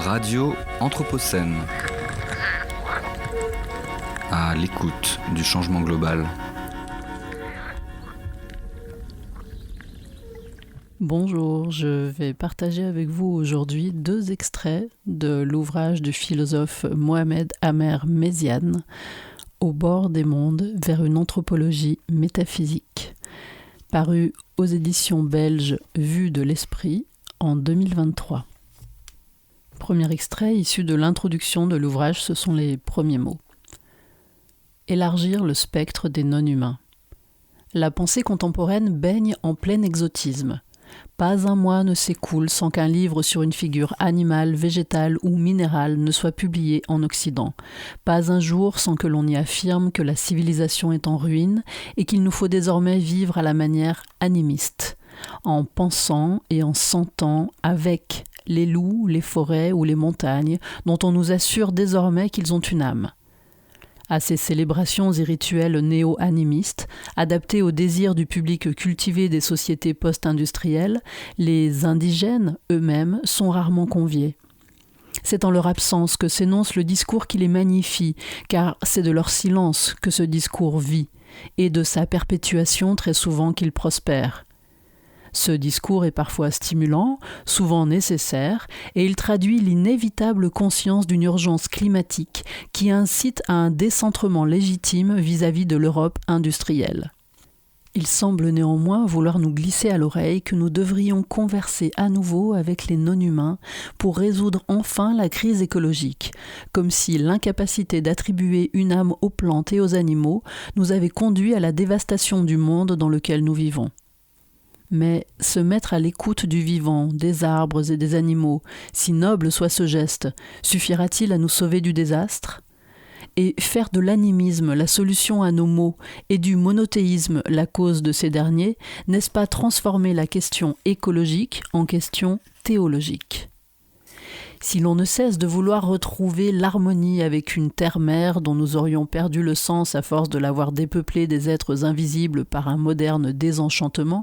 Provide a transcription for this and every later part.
Radio Anthropocène. À l'écoute du changement global. Bonjour, je vais partager avec vous aujourd'hui 2 extraits de l'ouvrage du philosophe Mohamed Amer Méziane, Au bord des mondes vers une anthropologie métaphysique, paru aux éditions belges Vue de l'Esprit en 2023. Premier extrait issu de l'introduction de l'ouvrage, ce sont les premiers mots. Élargir le spectre des non-humains. La pensée contemporaine baigne en plein exotisme. Pas un mois ne s'écoule sans qu'un livre sur une figure animale, végétale ou minérale ne soit publié en Occident. Pas un jour sans que l'on y affirme que la civilisation est en ruine et qu'il nous faut désormais vivre à la manière animiste, en pensant et en sentant avec les loups, les forêts ou les montagnes, dont on nous assure désormais qu'ils ont une âme. À ces célébrations et rituels néo-animistes, adaptés aux désirs du public cultivé des sociétés post-industrielles, les indigènes eux-mêmes sont rarement conviés. C'est en leur absence que s'énonce le discours qui les magnifie, car c'est de leur silence que ce discours vit, et de sa perpétuation très souvent qu'il prospère. Ce discours est parfois stimulant, souvent nécessaire, et il traduit l'inévitable conscience d'une urgence climatique qui incite à un décentrement légitime vis-à-vis de l'Europe industrielle. Il semble néanmoins vouloir nous glisser à l'oreille que nous devrions converser à nouveau avec les non-humains pour résoudre enfin la crise écologique, comme si l'incapacité d'attribuer une âme aux plantes et aux animaux nous avait conduit à la dévastation du monde dans lequel nous vivons. Mais se mettre à l'écoute du vivant, des arbres et des animaux, si noble soit ce geste, suffira-t-il à nous sauver du désastre ? Et faire de l'animisme la solution à nos maux et du monothéisme la cause de ces derniers, n'est-ce pas transformer la question écologique en question théologique ? Si l'on ne cesse de vouloir retrouver l'harmonie avec une terre-mère dont nous aurions perdu le sens à force de l'avoir dépeuplée des êtres invisibles par un moderne désenchantement,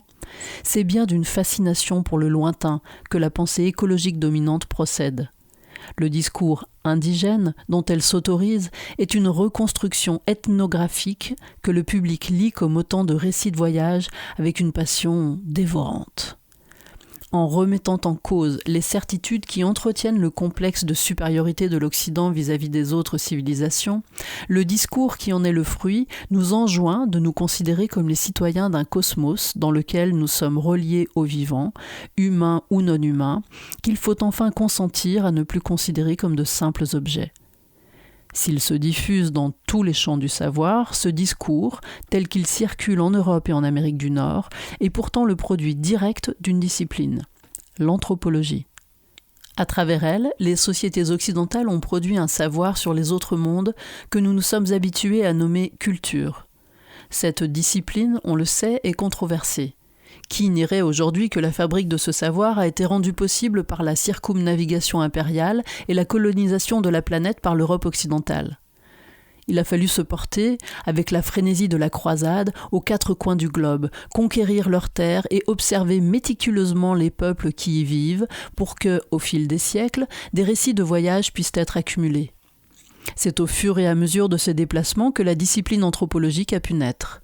c'est bien d'une fascination pour le lointain que la pensée écologique dominante procède. Le discours indigène dont elle s'autorise est une reconstruction ethnographique que le public lit comme autant de récits de voyage avec une passion dévorante. En remettant en cause les certitudes qui entretiennent le complexe de supériorité de l'Occident vis-à-vis des autres civilisations, le discours qui en est le fruit nous enjoint de nous considérer comme les citoyens d'un cosmos dans lequel nous sommes reliés aux vivants, humains ou non humains, qu'il faut enfin consentir à ne plus considérer comme de simples objets. S'il se diffuse dans tous les champs du savoir, ce discours, tel qu'il circule en Europe et en Amérique du Nord, est pourtant le produit direct d'une discipline, l'anthropologie. À travers elle, les sociétés occidentales ont produit un savoir sur les autres mondes que nous nous sommes habitués à nommer culture. Cette discipline, on le sait, est controversée. Qui ignorait aujourd'hui que la fabrique de ce savoir a été rendue possible par la circumnavigation impériale et la colonisation de la planète par l'Europe occidentale ? Il a fallu se porter, avec la frénésie de la croisade, aux 4 coins du globe, conquérir leurs terres et observer méticuleusement les peuples qui y vivent pour que, au fil des siècles, des récits de voyage puissent être accumulés. C'est au fur et à mesure de ces déplacements que la discipline anthropologique a pu naître.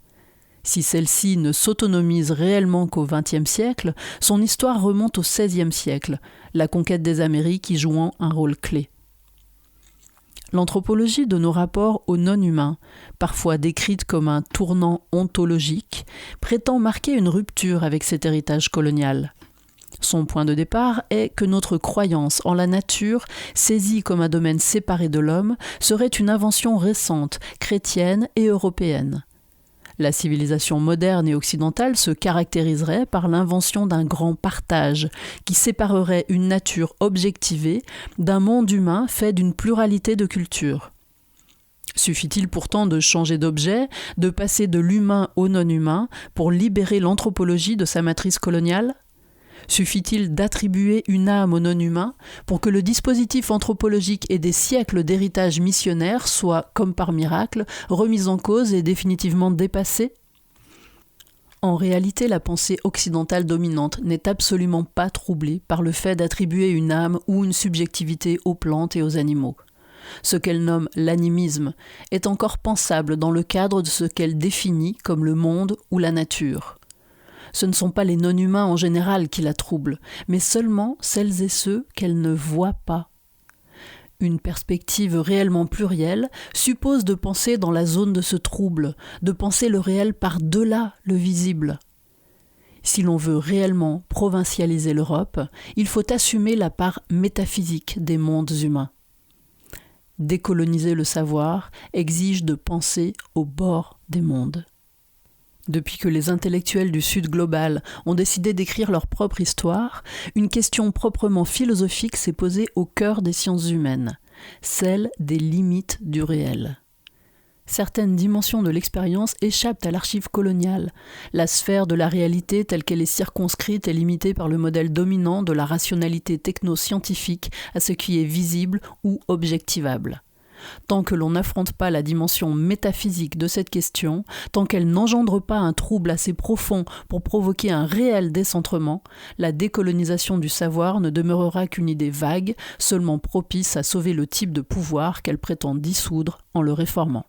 Si celle-ci ne s'autonomise réellement qu'au XXe siècle, son histoire remonte au XVIe siècle, la conquête des Amériques y jouant un rôle clé. L'anthropologie de nos rapports aux non-humains, parfois décrite comme un tournant ontologique, prétend marquer une rupture avec cet héritage colonial. Son point de départ est que notre croyance en la nature, saisie comme un domaine séparé de l'homme, serait une invention récente, chrétienne et européenne. La civilisation moderne et occidentale se caractériserait par l'invention d'un grand partage qui séparerait une nature objectivée d'un monde humain fait d'une pluralité de cultures. Suffit-il pourtant de changer d'objet, de passer de l'humain au non-humain pour libérer l'anthropologie de sa matrice coloniale ? Suffit-il d'attribuer une âme au non-humain pour que le dispositif anthropologique et des siècles d'héritage missionnaire soit, comme par miracle, remis en cause et définitivement dépassé ? En réalité, la pensée occidentale dominante n'est absolument pas troublée par le fait d'attribuer une âme ou une subjectivité aux plantes et aux animaux. Ce qu'elle nomme l'animisme est encore pensable dans le cadre de ce qu'elle définit comme le monde ou la nature. Ce ne sont pas les non-humains en général qui la troublent, mais seulement celles et ceux qu'elle ne voit pas. Une perspective réellement plurielle suppose de penser dans la zone de ce trouble, de penser le réel par-delà le visible. Si l'on veut réellement provincialiser l'Europe, il faut assumer la part métaphysique des mondes humains. Décoloniser le savoir exige de penser au bord des mondes. Depuis que les intellectuels du Sud global ont décidé d'écrire leur propre histoire, une question proprement philosophique s'est posée au cœur des sciences humaines, celle des limites du réel. Certaines dimensions de l'expérience échappent à l'archive coloniale. La sphère de la réalité telle qu'elle est circonscrite et limitée par le modèle dominant de la rationalité techno-scientifique à ce qui est visible ou objectivable. Tant que l'on n'affronte pas la dimension métaphysique de cette question, tant qu'elle n'engendre pas un trouble assez profond pour provoquer un réel décentrement, la décolonisation du savoir ne demeurera qu'une idée vague, seulement propice à sauver le type de pouvoir qu'elle prétend dissoudre en le réformant.